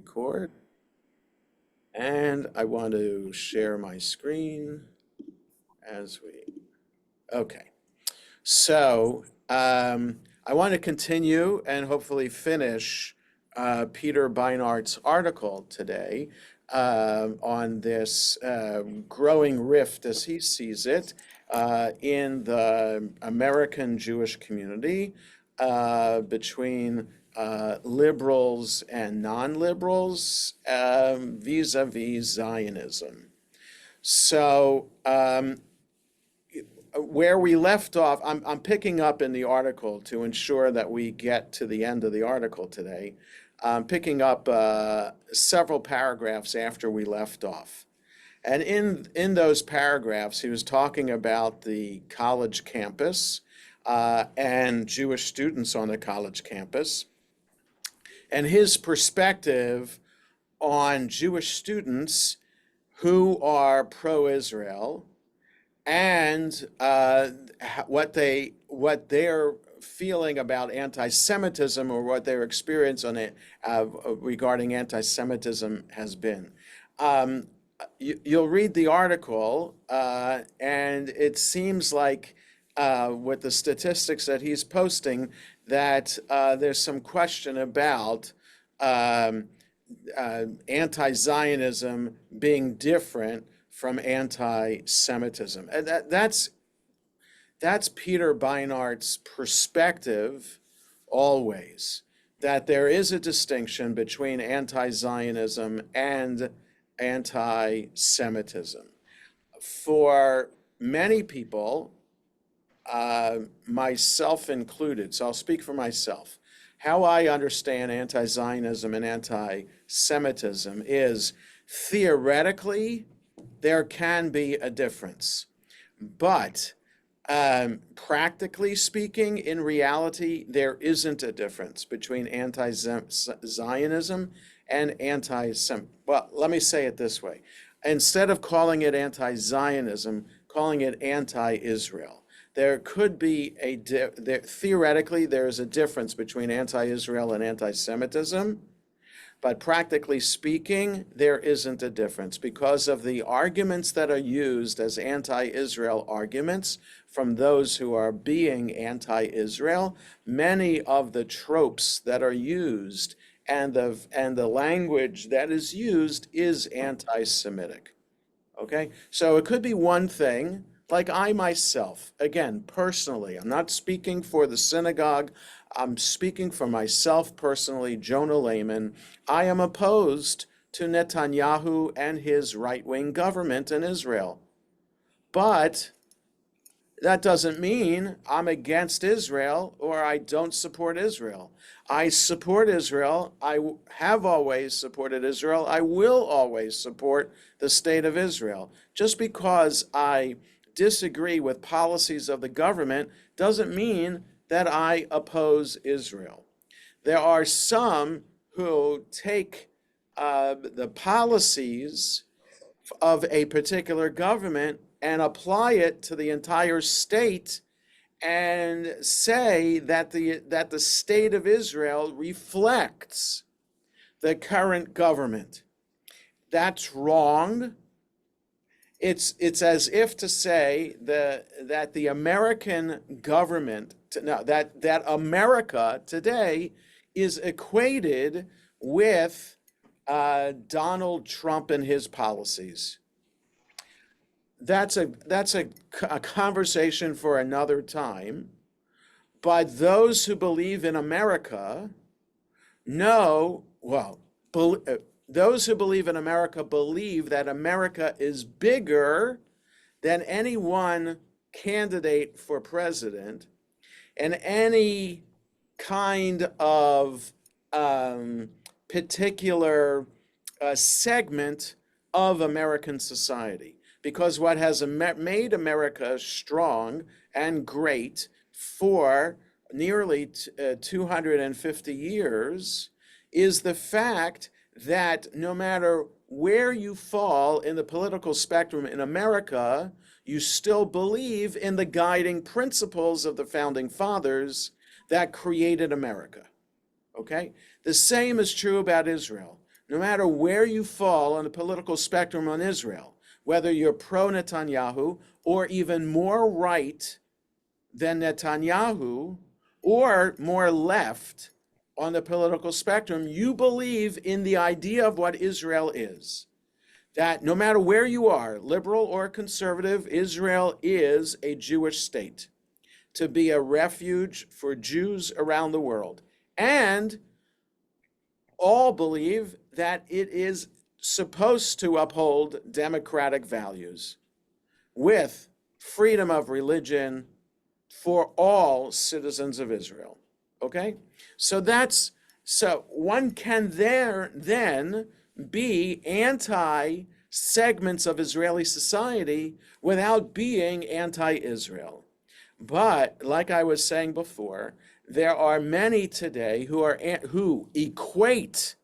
record. And I want to share my screen okay. So I want to continue and hopefully finish Peter Beinart's article today on this growing rift, as he sees it, in the American Jewish community between liberals and non-liberals vis-a-vis Zionism. So where we left off, I'm picking up in the article to ensure that we get to the end of the article today. I'm picking up several paragraphs after we left off. And in those paragraphs, he was talking about the college campus and Jewish students on the college campus, and his perspective on Jewish students who are pro-Israel and what they're feeling about anti-Semitism, or what their experience on it regarding anti-Semitism has been. You'll read the article, and it seems like with the statistics that he's posting that there's some question about anti-Zionism being different from anti-Semitism. And that's Peter Beinart's perspective always, that there is a distinction between anti-Zionism and anti-Semitism. For many people, myself included, so I'll speak for myself, how I understand anti-Zionism and anti-Semitism is theoretically there can be a difference, but practically speaking, in reality, there isn't a difference between anti-Zionism and anti-Semitism. Well, let me say it this way. Instead of calling it anti-Zionism, calling it anti-Israel. There could be theoretically, there is a difference between anti-Israel and anti-Semitism, but practically speaking, there isn't a difference because of the arguments that are used as anti-Israel arguments from those who are being anti-Israel. Many of the tropes that are used and the language that is used is anti-Semitic. Okay, so it could be one thing. Like I myself, again, personally, I'm not speaking for the synagogue, I'm speaking for myself personally, Jonah Lehman. I am opposed to Netanyahu and his right-wing government in Israel. But that doesn't mean I'm against Israel or I don't support Israel. I support Israel. I have always supported Israel. I will always support the state of Israel. Just because I disagree with policies of the government doesn't mean that I oppose Israel. There are some who take the policies of a particular government and apply it to the entire state and say that the state of Israel reflects the current government. That's wrong. It's as if to say that the American government, that America today is equated with Donald Trump and his policies. That's a conversation for another time. But those who believe in America know, well, those who believe in America believe that America is bigger than any one candidate for president and any kind of particular segment of American society. Because what has made America strong and great for nearly 250 years is the fact that no matter where you fall in the political spectrum in America, you still believe in the guiding principles of the founding fathers that created America. Okay? The same is true about Israel. no matter where you fall on the political spectrum on Israel, whether you're pro-Netanyahu or even more right than Netanyahu or more left on the political spectrum, you believe in the idea of what Israel is. That no matter where you are, liberal or conservative, Israel is a Jewish state to be a refuge for Jews around the world. And all believe that it is supposed to uphold democratic values with freedom of religion for all citizens of Israel. Okay? So one can then be anti segments of Israeli society without being anti-Israel. But like I was saying before, there are many today who equate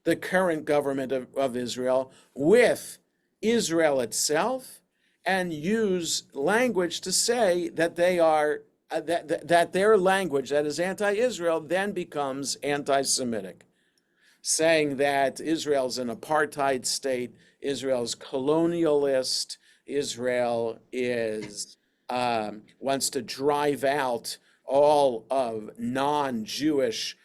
the current government of Israel with Israel itself and use language to say that they are that their language that is anti-Israel then becomes anti-Semitic, saying that Israel's an apartheid state, Israel's colonialist, Israel is wants to drive out all of non-Jewish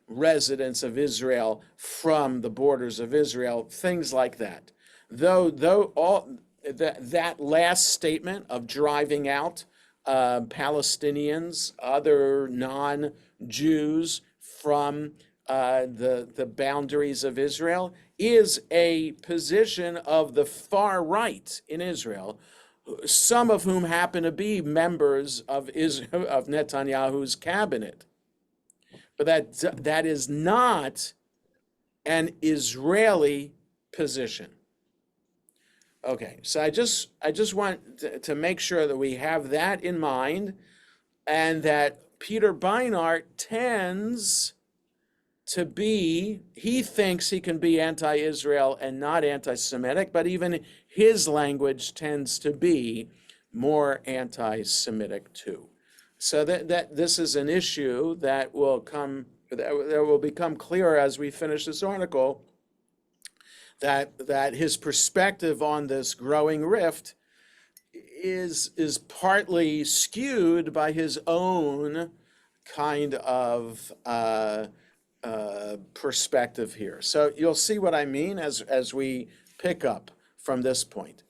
residents of Israel from the borders of Israel, things like that. Though all that last statement of driving out Palestinians, other non-Jews from the boundaries of Israel, is a position of the far right in Israel, some of whom happen to be members of Netanyahu's cabinet. But that is not an Israeli position. Okay, so I just want to make sure that we have that in mind, and that Peter Beinart tends to be, he thinks he can be anti-Israel and not anti-Semitic, but even his language tends to be more anti-Semitic too. So that this is an issue that will become clearer as we finish this article, that his perspective on this growing rift is partly skewed by his own kind of perspective here. So you'll see what I mean as we pick up from this point.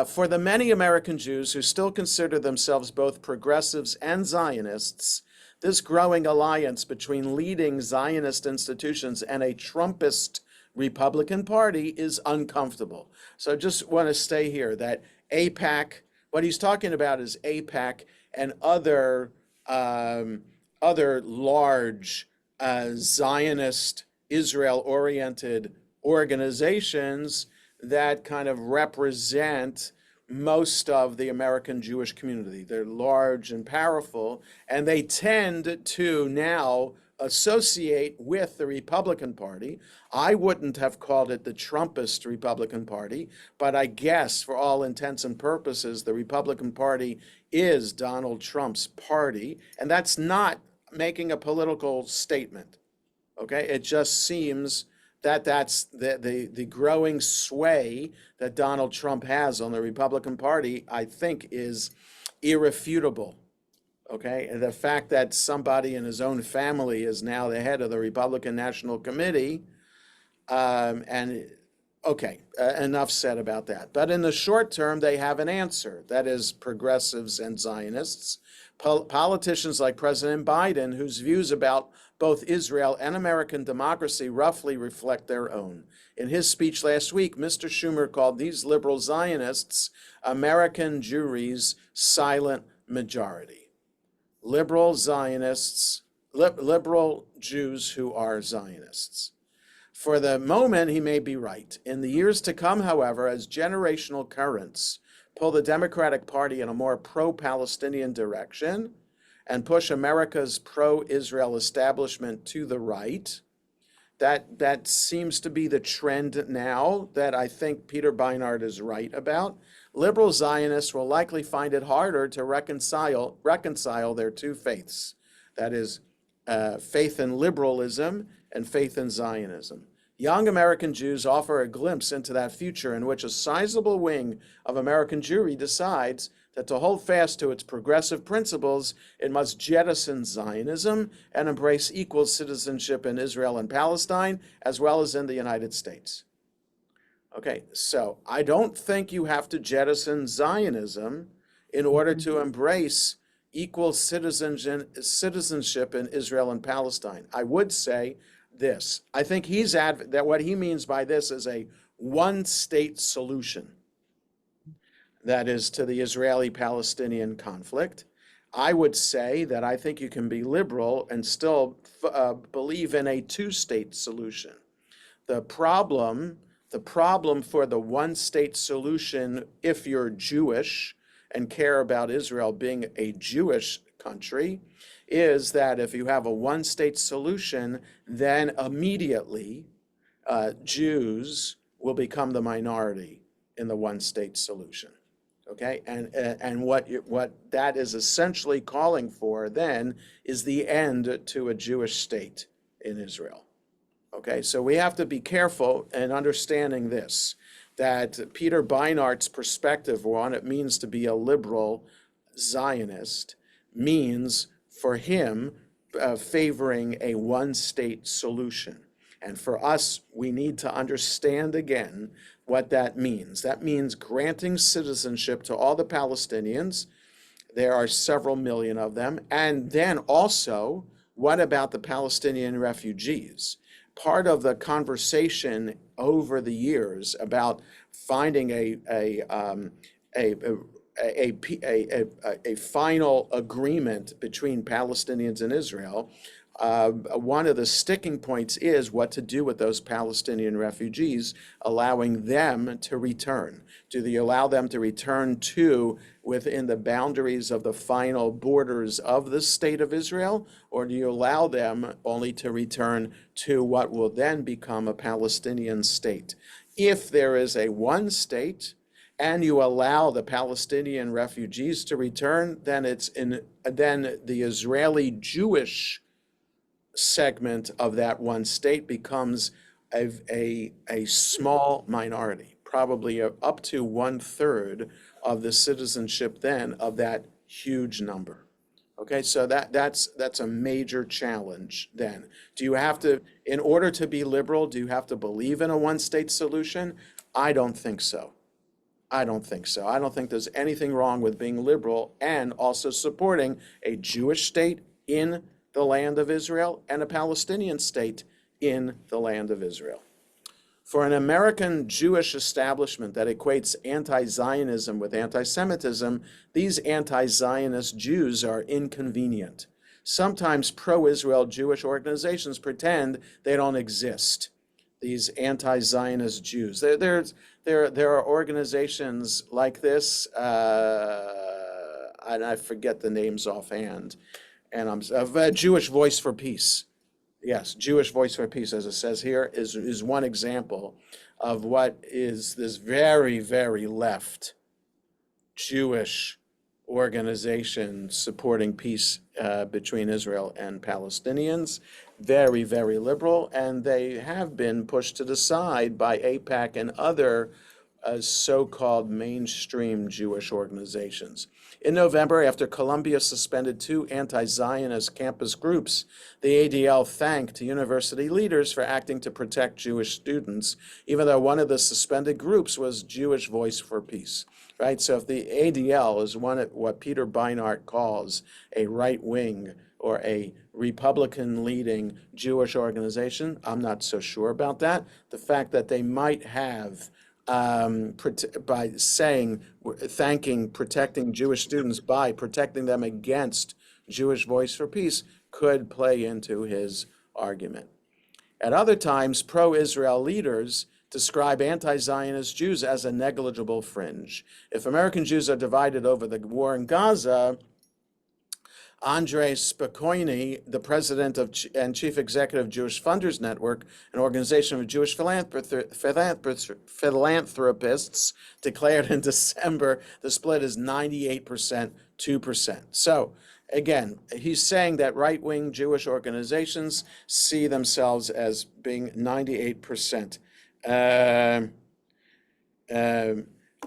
For the many American Jews who still consider themselves both progressives and Zionists, this growing alliance between leading Zionist institutions and a Trumpist Republican Party is uncomfortable. So I just want to stay here that AIPAC, what he's talking about is AIPAC and other large Zionist, Israel-oriented organizations that kind of represent most of the American Jewish community. They're large and powerful, and they tend to now associate with the Republican Party. I wouldn't have called it the Trumpist Republican Party, but I guess for all intents and purposes, the Republican Party is Donald Trump's party, and that's not making a political statement, okay? It just seems that that's the growing sway that Donald Trump has on the Republican Party, I think, is irrefutable, okay? And the fact that somebody in his own family is now the head of the Republican National Committee, enough said about that. But in the short term, they have an answer, that is progressives and Zionists. Politicians like President Biden, whose views about both Israel and American democracy roughly reflect their own. In his speech last week, Mr. Schumer called these liberal Zionists American Jewry's silent majority. Liberal Zionists, liberal Jews who are Zionists. For the moment, he may be right. In the years to come, however, as generational currents pull the Democratic Party in a more pro-Palestinian direction and push America's pro-Israel establishment to the right, that seems to be the trend now that I think Peter Beinart is right about. Liberal Zionists will likely find it harder to reconcile their two faiths, that is, faith in liberalism and faith in Zionism. Young American Jews offer a glimpse into that future in which a sizable wing of American Jewry decides that to hold fast to its progressive principles, it must jettison Zionism and embrace equal citizenship in Israel and Palestine, as well as in the United States. Okay, so I don't think you have to jettison Zionism in order to embrace equal citizenship in Israel and Palestine. I would say this. I think that what he means by this is a one-state solution, that is, to the Israeli-Palestinian conflict. I would say that I think you can be liberal and still believe in a two-state solution. The problem for the one-state solution, if you're Jewish and care about Israel being a Jewish country, is that if you have a one-state solution, then immediately Jews will become the minority in the one-state solution. Okay, and what that is essentially calling for then is the end to a Jewish state in Israel. Okay, so we have to be careful in understanding this, that Peter Beinart's perspective on it means to be a liberal Zionist means for him favoring a one-state solution. And for us, we need to understand again what that means. That means granting citizenship to all the Palestinians. There are several million of them. And then also, what about the Palestinian refugees? Part of the conversation over the years about finding a final agreement between Palestinians and Israel, one of the sticking points is what to do with those Palestinian refugees, allowing them to return. Do you allow them to return to within the boundaries of the final borders of the state of Israel, or do you allow them only to return to what will then become a Palestinian state? If there is a one state, and you allow the Palestinian refugees to return, then then the Israeli Jewish segment of that one state becomes a small minority, probably up to 1/3 of the citizenship then of that huge number. Okay, so that's a major challenge then. Do you have to, in order to be liberal, do you have to believe in a one-state solution? I don't think so. I don't think so. I don't think there's anything wrong with being liberal and also supporting a Jewish state in the land of Israel and a Palestinian state in the land of Israel. For an American Jewish establishment that equates anti-Zionism with anti-Semitism, these anti-Zionist Jews are inconvenient. Sometimes pro-Israel Jewish organizations pretend they don't exist. These anti-Zionist Jews. There are organizations like this, and I forget the names offhand, and of Jewish Voice for Peace. Yes, Jewish Voice for Peace, as it says here, is one example of what is this very, very left Jewish organization supporting peace between Israel and Palestinians. Very, very liberal, and they have been pushed to the side by AIPAC and other so-called mainstream Jewish organizations. In November, after Columbia suspended 2 anti-Zionist campus groups, the ADL thanked university leaders for acting to protect Jewish students, even though one of the suspended groups was Jewish Voice for Peace. Right? So if the ADL is what Peter Beinart calls a right-wing or a Republican-leading Jewish organization, I'm not so sure about that. The fact that they might have by protecting Jewish students by protecting them against Jewish Voice for Peace could play into his argument. At other times, pro-Israel leaders describe anti-Zionist Jews as a negligible fringe. If American Jews are divided over the war in Gaza, Andrei Spokojny, the president and chief executive of Jewish Funders Network, an organization of Jewish philanthropists, declared in December the split is 98%, 2%. So again, he's saying that right-wing Jewish organizations see themselves as being 98%. Um,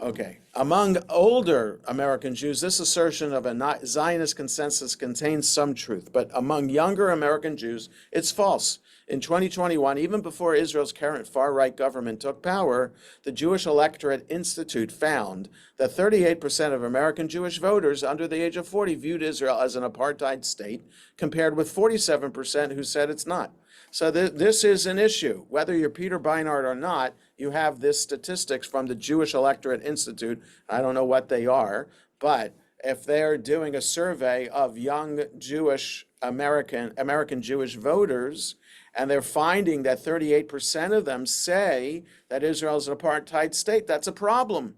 okay. Among older American Jews, this assertion of a Zionist consensus contains some truth, but among younger American Jews, it's false. In 2021, even before Israel's current far-right government took power, the Jewish Electorate Institute found that 38% of American Jewish voters under the age of 40 viewed Israel as an apartheid state, compared with 47% who said it's not. So this is an issue. Whether you're Peter Beinart or not, you have this statistics from the Jewish Electorate Institute. I don't know what they are, but if they're doing a survey of young Jewish American Jewish voters, and they're finding that 38% of them say that Israel is an apartheid state, that's a problem.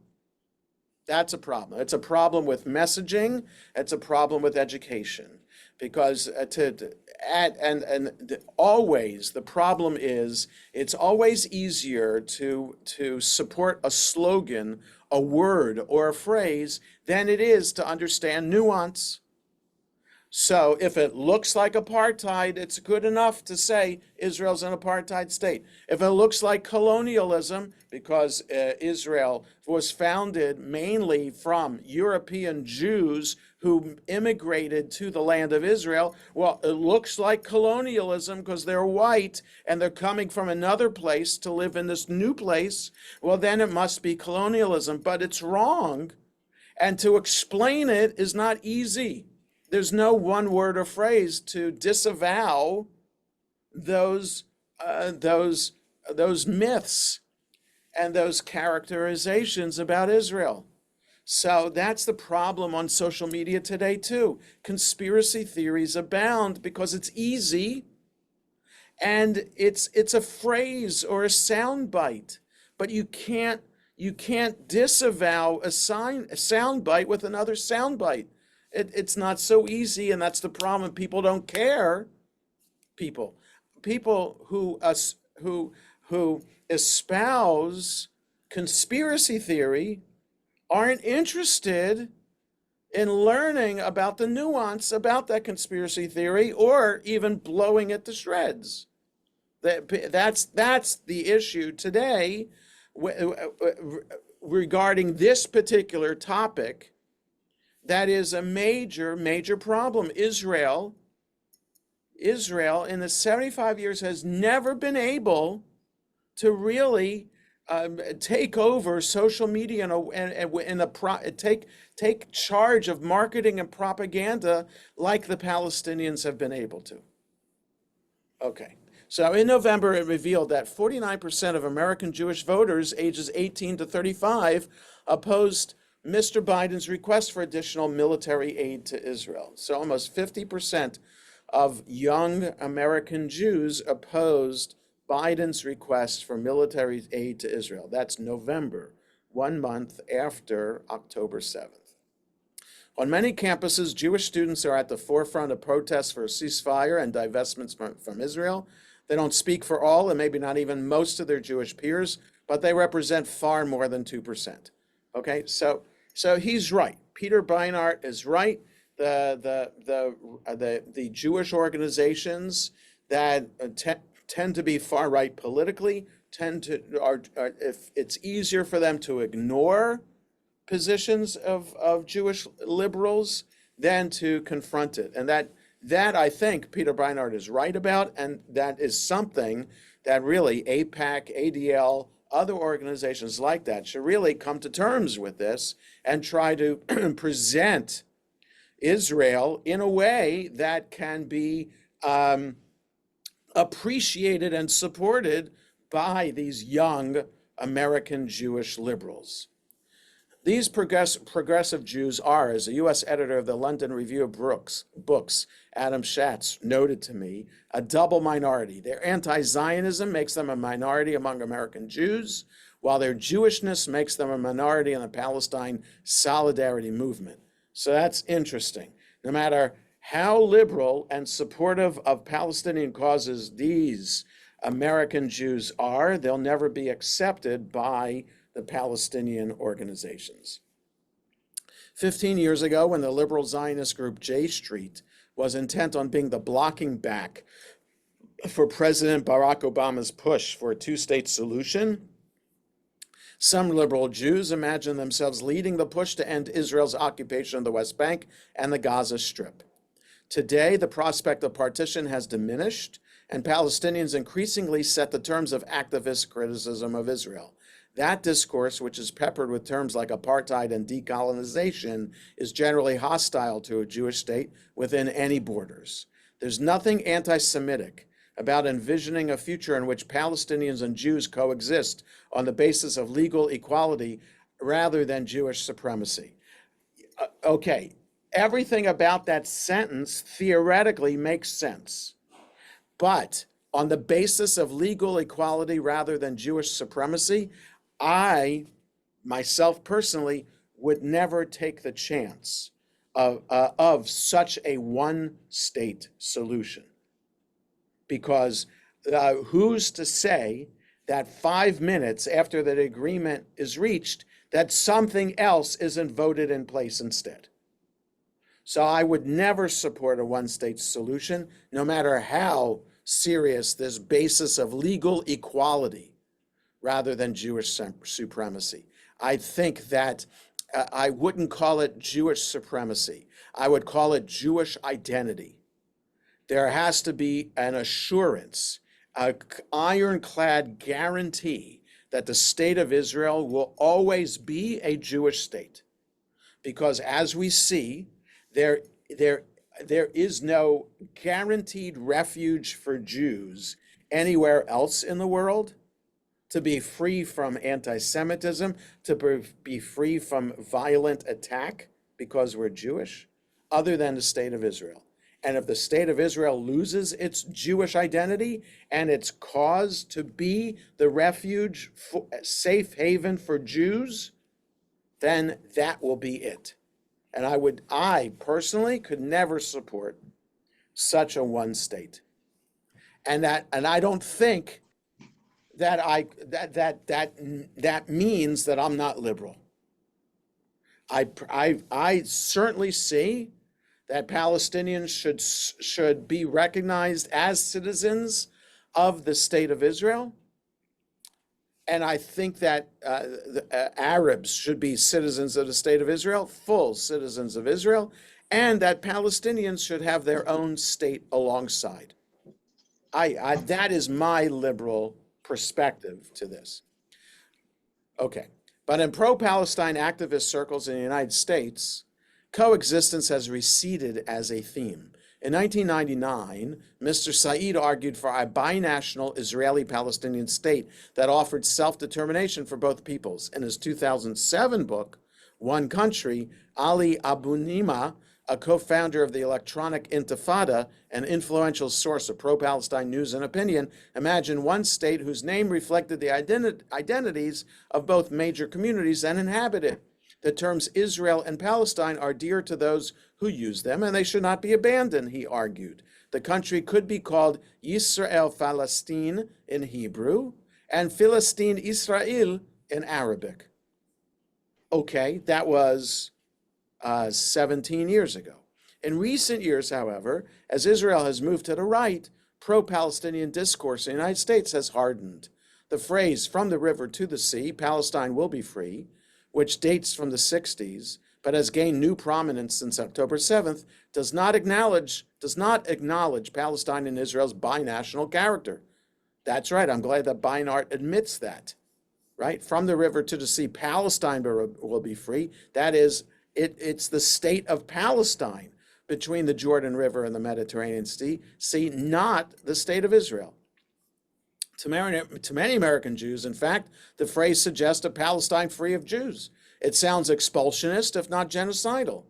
That's a problem. It's a problem with messaging. It's a problem with education, because always the problem is it's always easier to support a slogan, a word, or a phrase than it is to understand nuance. So if it looks like apartheid, it's good enough to say Israel's an apartheid state. If it looks like colonialism, because Israel was founded mainly from European Jews who immigrated to the land of Israel, well, it looks like colonialism because they're white and they're coming from another place to live in this new place. Well, then it must be colonialism, but it's wrong. And to explain it is not easy. There's no one word or phrase to disavow those myths and those characterizations about Israel. So that's the problem on social media today too. Conspiracy theories abound because it's easy, and it's a phrase or a sound bite, but you can't disavow a sound bite with another sound bite. It's not so easy, and that's the problem. People don't care. People who espouse conspiracy theory aren't interested in learning about the nuance about that conspiracy theory, or even blowing it to shreds. That's the issue today regarding this particular topic. That is a major problem. Israel in the 75 years has never been able to really take over social media and take charge of marketing and propaganda like the Palestinians have been able to. Okay. So in November, it revealed that 49% of American Jewish voters ages 18 to 35 opposed Mr. Biden's request for additional military aid to Israel. So almost 50% of young American Jews opposed Biden's request for military aid to Israel. That's November, 1 month after October 7th. On many campuses, Jewish students are at the forefront of protests for a ceasefire and divestments from Israel. They don't speak for all and maybe not even most of their Jewish peers, but they represent far more than 2%. Okay, so he's right. Peter Beinart is right. The Jewish organizations that tend to be far right politically if it's easier for them to ignore positions of Jewish liberals than to confront it, and that I think Peter Beinart is right about, and that is something that really AIPAC, ADL, other organizations like that should really come to terms with this and try to present Israel in a way that can be appreciated and supported by these young American Jewish liberals. These progressive Jews are, as a U.S. editor of the London Review of Books, Adam Schatz, noted to me, a double minority. Their anti-Zionism makes them a minority among American Jews, while their Jewishness makes them a minority in the Palestine solidarity movement. So that's interesting. No matter how liberal and supportive of Palestinian causes these American Jews are, they'll never be accepted by the Palestinian organizations. 15 years ago, when the liberal Zionist group J Street was intent on being the blocking back for President Barack Obama's push for a two-state solution, some liberal Jews imagined themselves leading the push to end Israel's occupation of the West Bank and the Gaza Strip. Today, the prospect of partition has diminished, and Palestinians increasingly set the terms of activist criticism of Israel. That discourse, which is peppered with terms like apartheid and decolonization, is generally hostile to a Jewish state within any borders. There's nothing anti-Semitic about envisioning a future in which Palestinians and Jews coexist on the basis of legal equality rather than Jewish supremacy. Okay, everything about that sentence theoretically makes sense. But on the basis of legal equality rather than Jewish supremacy, I, myself personally, would never take the chance of such a one-state solution. Because who's to say that 5 minutes after the agreement is reached, that something else isn't voted in place instead? So I would never support a one-state solution, no matter how serious this basis of legal equality rather than Jewish supremacy. I think that I wouldn't call it Jewish supremacy. I would call it Jewish identity. There has to be an assurance, an ironclad guarantee that the state of Israel will always be a Jewish state. Because as we see, there is no guaranteed refuge for Jews anywhere else in the world to be free from anti-Semitism, to be free from violent attack because we're Jewish, other than the state of Israel. And if the state of Israel loses its Jewish identity and its cause to be the refuge, safe haven for Jews, then that will be it. And I personally could never support such a one state. And I don't think that means that I'm not liberal. I certainly see that Palestinians should be recognized as citizens of the state of Israel. And I think that Arabs should be citizens of the state of Israel, full citizens of Israel, and that Palestinians should have their own state alongside. That is my liberal perspective to this. Okay, but in pro-Palestine activist circles in the United States, coexistence has receded as a theme. In 1999, Mr. Said argued for a binational Israeli-Palestinian state that offered self-determination for both peoples. In his 2007 book, One Country, Ali Abunimah, a co-founder of the Electronic Intifada, an influential source of pro-Palestine news and opinion, imagined one state whose name reflected the identities of both major communities that inhabit it. The terms Israel and Palestine are dear to those who use them, and they should not be abandoned, he argued. The country could be called Yisrael Palestine in Hebrew and Philistine Israel in Arabic. Okay, that was 17 years ago. In recent years, however, as Israel has moved to the right, pro-Palestinian discourse in the United States has hardened. The phrase, from the river to the sea, Palestine will be free, which dates from the 60s, but has gained new prominence since October 7th, does not acknowledge Palestine and Israel's binational character. That's right, I'm glad that Beinart admits that, right? From the river to the sea, Palestine will be free. That is, it's the state of Palestine between the Jordan River and the Mediterranean Sea, not the state of Israel. To many American Jews, in fact, the phrase suggests a Palestine free of Jews. It sounds expulsionist, if not genocidal.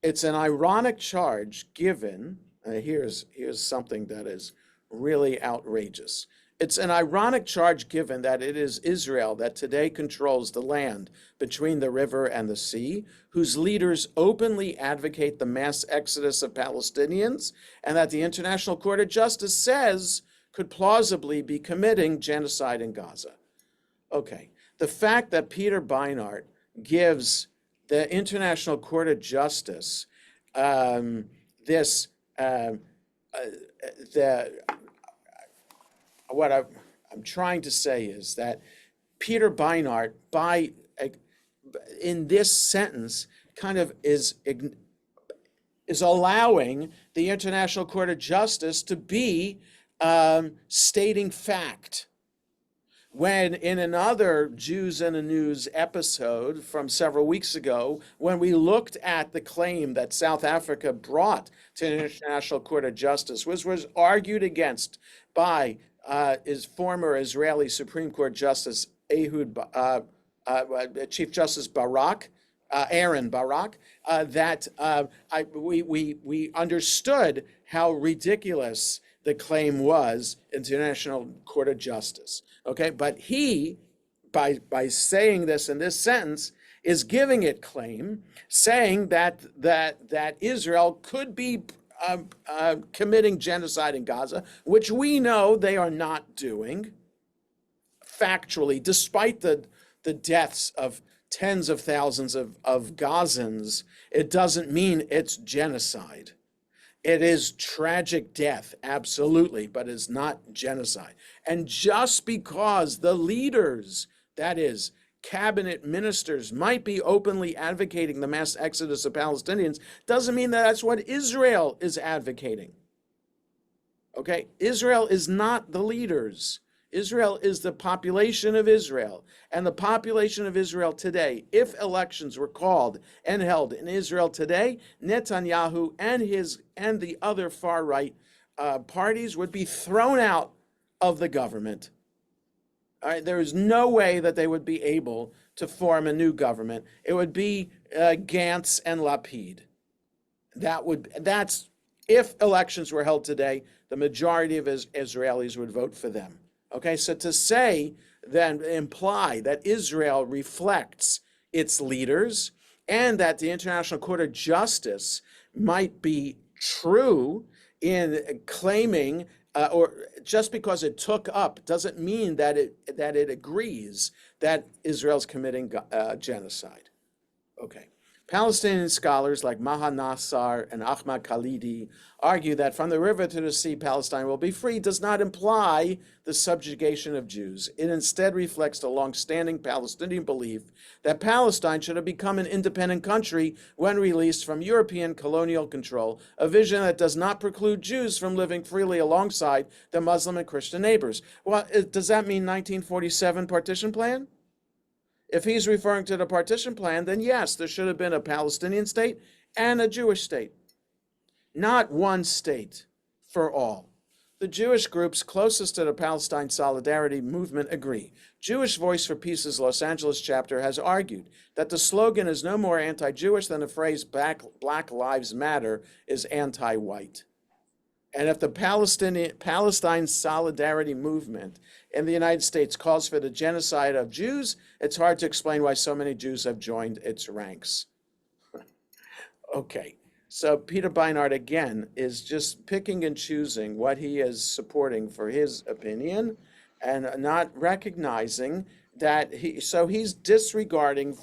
It's an ironic charge given, here's something that is really outrageous. It's an ironic charge given that it is Israel that today controls the land between the river and the sea, whose leaders openly advocate the mass exodus of Palestinians, and that the International Court of Justice says could plausibly be committing genocide in Gaza. Okay, the fact that Peter Beinart gives the International Court of Justice, this the what I'm trying to say is that Peter Beinart, in this sentence, kind of is allowing the International Court of Justice to be stating fact. When in another Jews in the News episode from several weeks ago, when we looked at the claim that South Africa brought to the International Court of Justice, which was argued against by his former Israeli Supreme Court Justice Chief Justice Aaron Barak, we understood how ridiculous the claim was in the International Court of Justice. Okay, but he, by saying this in this sentence, is giving it claim, saying that Israel could be committing genocide in Gaza, which we know they are not doing factually, despite the deaths of tens of thousands of Gazans. It doesn't mean it's genocide. It is tragic death, absolutely, but it's not genocide. And just because the leaders, that is, cabinet ministers, might be openly advocating the mass exodus of Palestinians, doesn't mean that that's what Israel is advocating. Okay? Israel is not the leaders. Israel is the population of Israel. And the population of Israel today, if elections were called and held in Israel today, Netanyahu and the other far-right parties would be thrown out of the government. All right, there is no way that they would be able to form a new government. It would be Gantz and Lapid. That's if elections were held today, the majority of Israelis would vote for them. Okay, so to say, then imply that Israel reflects its leaders and that the International Court of Justice might be true in claiming, or just because it took up, doesn't mean that it agrees that Israel's committing genocide. Okay. Palestinian scholars like Maha Nassar and Ahmad Khalidi argue that from the river to the sea, Palestine will be free does not imply the subjugation of Jews. It instead reflects the long-standing Palestinian belief that Palestine should have become an independent country when released from European colonial control, a vision that does not preclude Jews from living freely alongside their Muslim and Christian neighbors. Well, does that mean 1947 partition plan? If he's referring to the partition plan, then yes, there should have been a Palestinian state and a Jewish state, not one state for all. The Jewish groups closest to the Palestine Solidarity movement agree. Jewish Voice for Peace's Los Angeles chapter has argued that the slogan is no more anti-Jewish than the phrase Black Lives Matter is anti-white. And if the Palestine Solidarity movement in the United States calls for the genocide of Jews, it's hard to explain why so many Jews have joined its ranks. Okay, so Peter Beinart, again, is just picking and choosing what he is supporting for his opinion and not recognizing that he's disregarding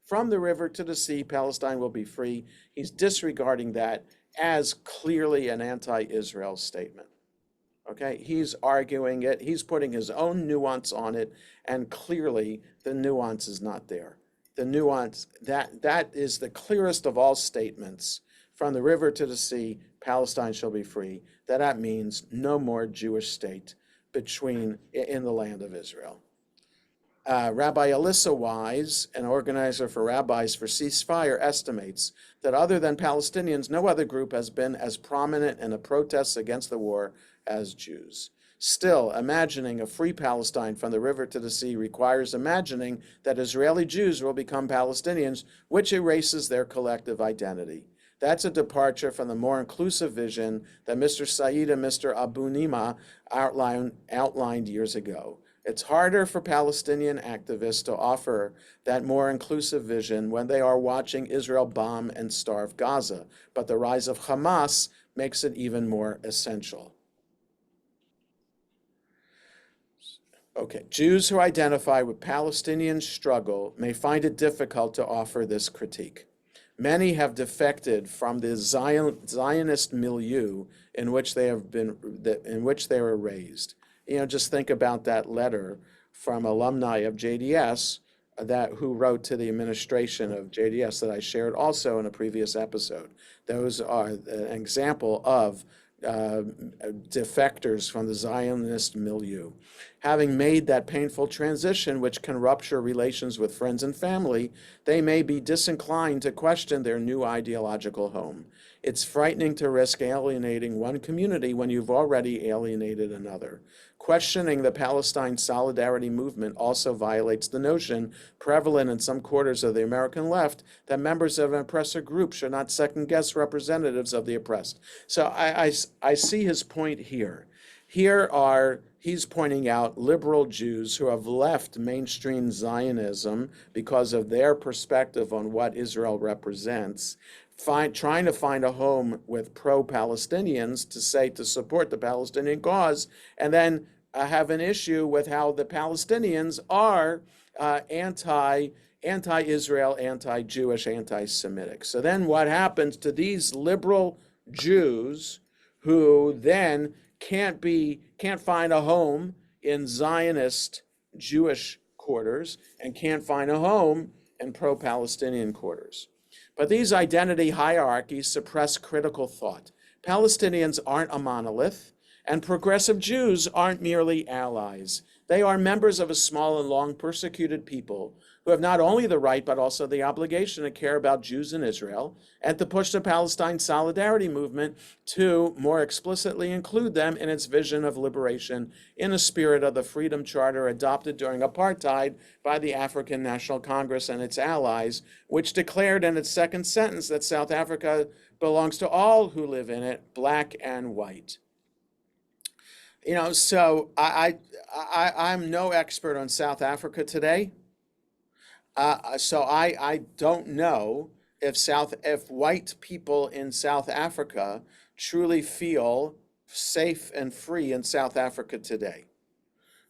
from the river to the sea, Palestine will be free. He's disregarding that as clearly an anti-Israel statement. Okay, he's arguing it, he's putting his own nuance on it, and clearly the nuance is not there. The nuance, that is the clearest of all statements. From the river to the sea, Palestine shall be free. That means no more Jewish state in the land of Israel. Rabbi Alyssa Wise, an organizer for Rabbis for Ceasefire, estimates that other than Palestinians, no other group has been as prominent in the protests against the war as Jews. Still, imagining a free Palestine from the river to the sea requires imagining that Israeli Jews will become Palestinians, which erases their collective identity. That's a departure from the more inclusive vision that Mr. Said and Mr. Abu Nima outlined years ago. It's harder for Palestinian activists to offer that more inclusive vision when they are watching Israel bomb and starve Gaza, but the rise of Hamas makes it even more essential. Okay, Jews who identify with Palestinian struggle may find it difficult to offer this critique. Many have defected from the Zionist milieu in which they have been, in which they were raised. Just think about that letter from alumni of JDS that who wrote to the administration of JDS that I shared also in a previous episode. Those are an example of defectors from the Zionist milieu. Having made that painful transition, which can rupture relations with friends and family, they may be disinclined to question their new ideological home. It's frightening to risk alienating one community when you've already alienated another. Questioning the Palestine solidarity movement also violates the notion, prevalent in some quarters of the American left, that members of an oppressor group should not second-guess representatives of the oppressed. So I see his point here. He's pointing out liberal Jews who have left mainstream Zionism because of their perspective on what Israel represents, trying to find a home with pro-Palestinians to support the Palestinian cause, and then have an issue with how the Palestinians are anti-Israel, anti-Jewish, anti-Semitic. So then what happens to these liberal Jews who then can't find a home in Zionist Jewish quarters and can't find a home in pro-Palestinian quarters? But these identity hierarchies suppress critical thought. Palestinians aren't a monolith, and progressive Jews aren't merely allies. They are members of a small and long persecuted people who have not only the right but also the obligation to care about Jews in Israel and to push the Palestine solidarity movement to more explicitly include them in its vision of liberation in the spirit of the Freedom Charter adopted during apartheid by the African National Congress and its allies, which declared in its second sentence that South Africa belongs to all who live in it, black and white. So I'm no expert on South Africa today. So I don't know if white people in South Africa truly feel safe and free in South Africa today.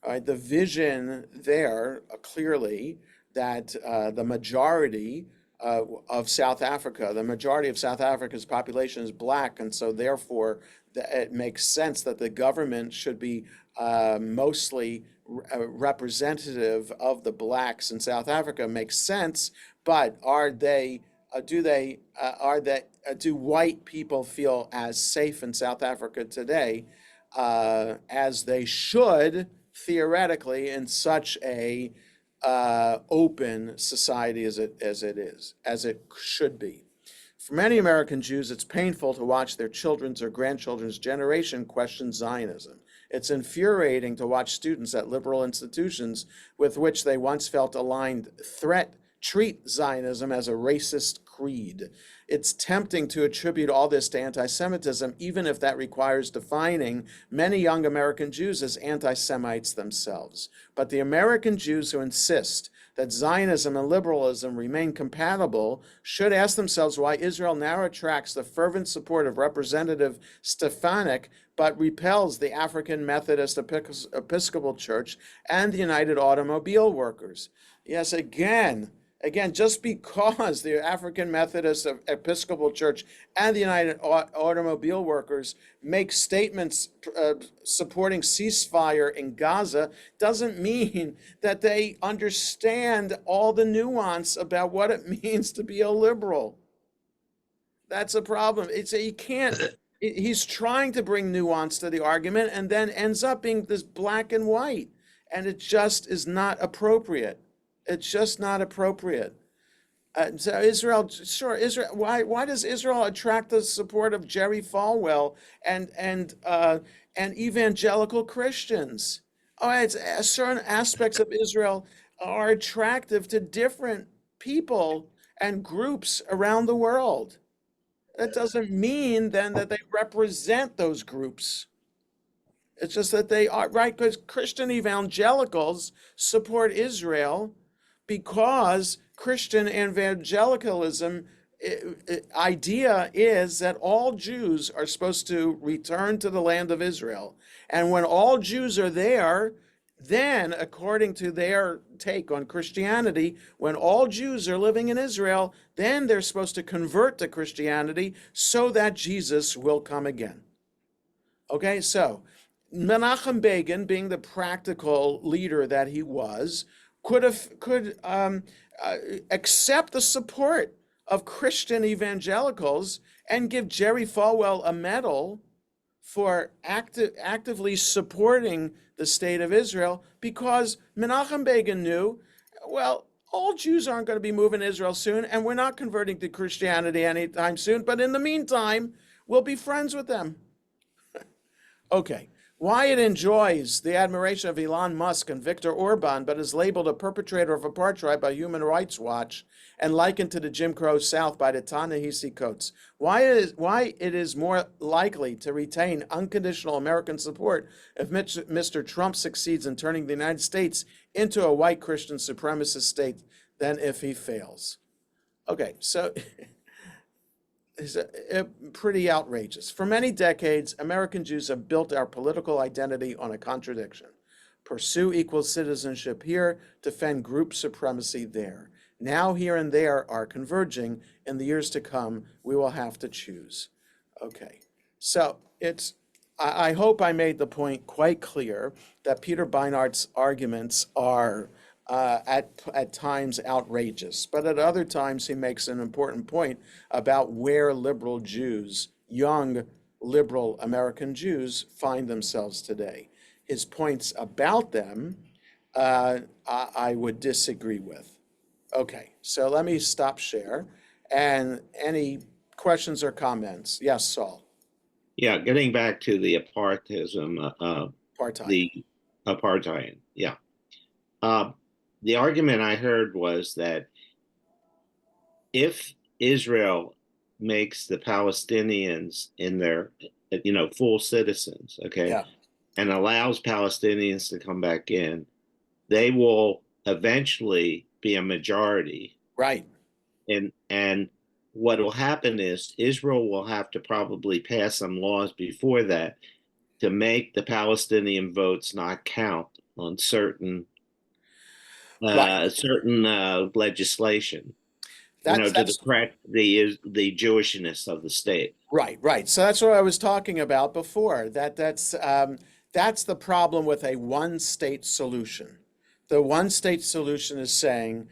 All right, the vision there clearly that the majority of South Africa's population is black, and so therefore it makes sense that the government should be mostly representative of the blacks in South Africa. Makes sense, but do white people feel as safe in South Africa today as they should theoretically in such a open society as it should be? For many American Jews, it's painful to watch their children's or grandchildren's generation question Zionism. It's infuriating to watch students at liberal institutions with which they once felt aligned treat Zionism as a racist creed. It's tempting to attribute all this to anti-Semitism, even if that requires defining many young American Jews as anti-Semites themselves. But the American Jews who insist that Zionism and liberalism remain compatible should ask themselves why Israel now attracts the fervent support of Representative Stefanik, but repels the African Methodist Episcopal Church and the United Automobile Workers. Yes, again, just because the African Methodist Episcopal Church and the United Automobile Workers make statements supporting ceasefire in Gaza doesn't mean that they understand all the nuance about what it means to be a liberal. That's a problem. He's trying to bring nuance to the argument and then ends up being this black and white, and it just is not appropriate. It's just not appropriate. So Israel. Why does Israel attract the support of Jerry Falwell and evangelical Christians? Oh, it's certain aspects of Israel are attractive to different people and groups around the world. That doesn't mean then that they represent those groups. It's just that they are, right, because Christian evangelicals support Israel because Christian evangelicalism idea is that all Jews are supposed to return to the land of Israel. And when all Jews are there, then, according to their take on Christianity, when all Jews are living in Israel, then they're supposed to convert to Christianity so that Jesus will come again. Okay, so Menachem Begin, being the practical leader that he was, could accept the support of Christian evangelicals and give Jerry Falwell a medal for actively supporting the state of Israel, because Menachem Begin knew, well, all Jews aren't going to be moving to Israel soon, and we're not converting to Christianity anytime soon, but in the meantime, we'll be friends with them. Okay. Wyatt enjoys the admiration of Elon Musk and Viktor Orban, but is labeled a perpetrator of apartheid by Human Rights Watch and likened to the Jim Crow South by the Ta-Nehisi Coates. Why it is more likely to retain unconditional American support if Mr. Trump succeeds in turning the United States into a white Christian supremacist state than if he fails. Okay, so is pretty outrageous. For many decades, American Jews have built our political identity on a contradiction. Pursue equal citizenship here, defend group supremacy there. Now here and there are converging. In the years to come, we will have to choose. Okay, so I hope I made the point quite clear that Peter Beinart's arguments are at times outrageous, but at other times he makes an important point about where liberal Jews, young liberal American Jews, find themselves today. His points about them, I would disagree with. Okay, so let me stop share. And any questions or comments? Yes, Saul. Yeah, getting back to the apartheidism, Apartheid. the apartheid. Yeah. The argument I heard was that if Israel makes the Palestinians in their, full citizens, okay, Yeah, and allows Palestinians to come back in, they will eventually be a majority. right. And what will happen is Israel will have to probably pass some laws before that to make the Palestinian votes not count on certain Right. legislation, That's to that's correct the Jewishness of the state. right. So that's what I was talking about before. That's the problem with a one-state solution. The one-state solution is saying,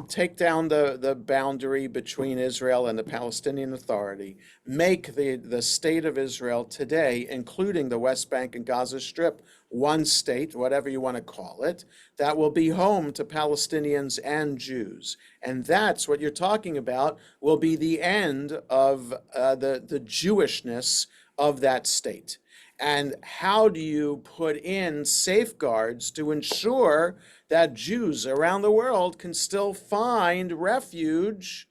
take down the boundary between Israel and the Palestinian Authority, make the state of Israel today, including the West Bank and Gaza Strip, one state, whatever you want to call it, that will be home to Palestinians and Jews. And that's what you're talking about, will be the end of the Jewishness of that state. And how do you put in safeguards to ensure that Jews around the world can still find refuge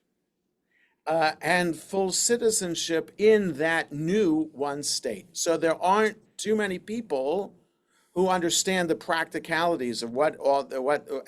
and full citizenship in that new one state? So there aren't too many people who understand the practicalities of what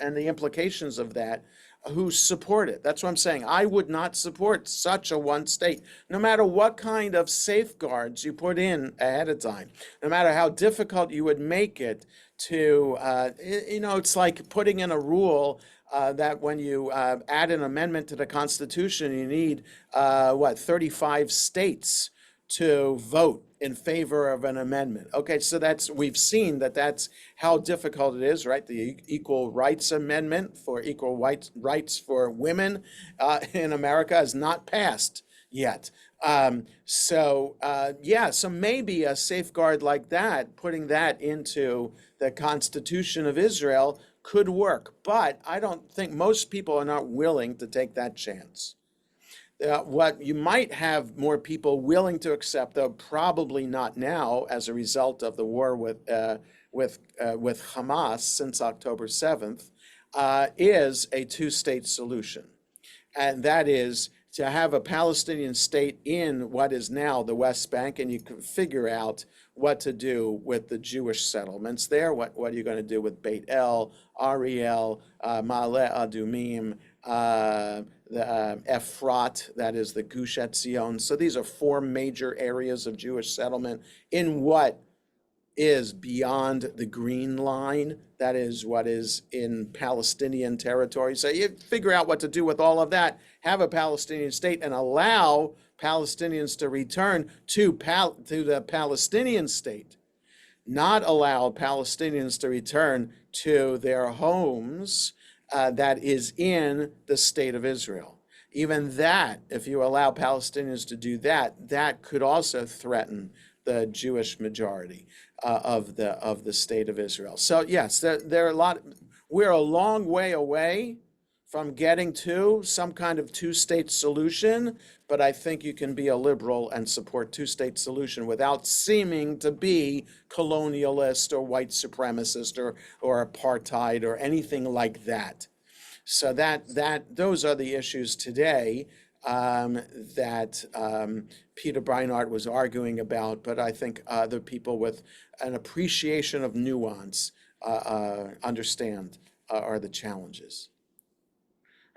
and the implications of that, who support it. That's what I'm saying. I would not support such a one state, no matter what kind of safeguards you put in ahead of time, no matter how difficult you would make it to, it's like putting in a rule that when you add an amendment to the Constitution, you need, 35 states to vote in favor of an amendment. Okay, so we've seen that's how difficult it is, right? The Equal Rights Amendment for equal rights for women in America has not passed yet. So maybe a safeguard like that, putting that into the Constitution of Israel, could work. But I don't think most people are not willing to take that chance. What you might have more people willing to accept, though probably not now, as a result of the war with Hamas since October 7th, is a two-state solution, and that is to have a Palestinian state in what is now the West Bank, and you can figure out what to do with the Jewish settlements there. What are you going to do with Beit El, Ariel, Ma'ale Adumim, the Efrat, that is the Gush Etzion. So these are four major areas of Jewish settlement in what is beyond the green line. That is what is in Palestinian territory. So you figure out what to do with all of that, have a Palestinian state, and allow Palestinians to return to the Palestinian state, not allow Palestinians to return to their homes that is in the state of Israel. Even that, if you allow Palestinians to do that, that could also threaten the Jewish majority of the state of Israel. So yes, there are a lot. We're a long way away from getting to some kind of two-state solution, but I think you can be a liberal and support two-state solution without seeming to be colonialist or white supremacist or apartheid or anything like that. So those are the issues today that Peter Beinart was arguing about, but I think other people with an appreciation of nuance understand are the challenges.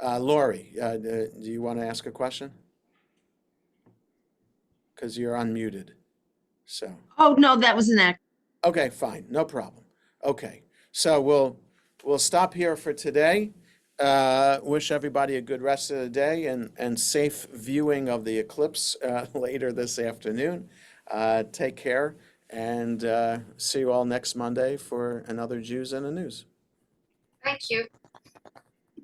Lori, do you want to ask a question? Because you're unmuted. So. Oh, no, that was an act. Okay, fine, no problem. Okay, so we'll stop here for today. Wish everybody a good rest of the day and safe viewing of the eclipse later this afternoon. Take care and see you all next Monday for another Jews in the News. Thank you.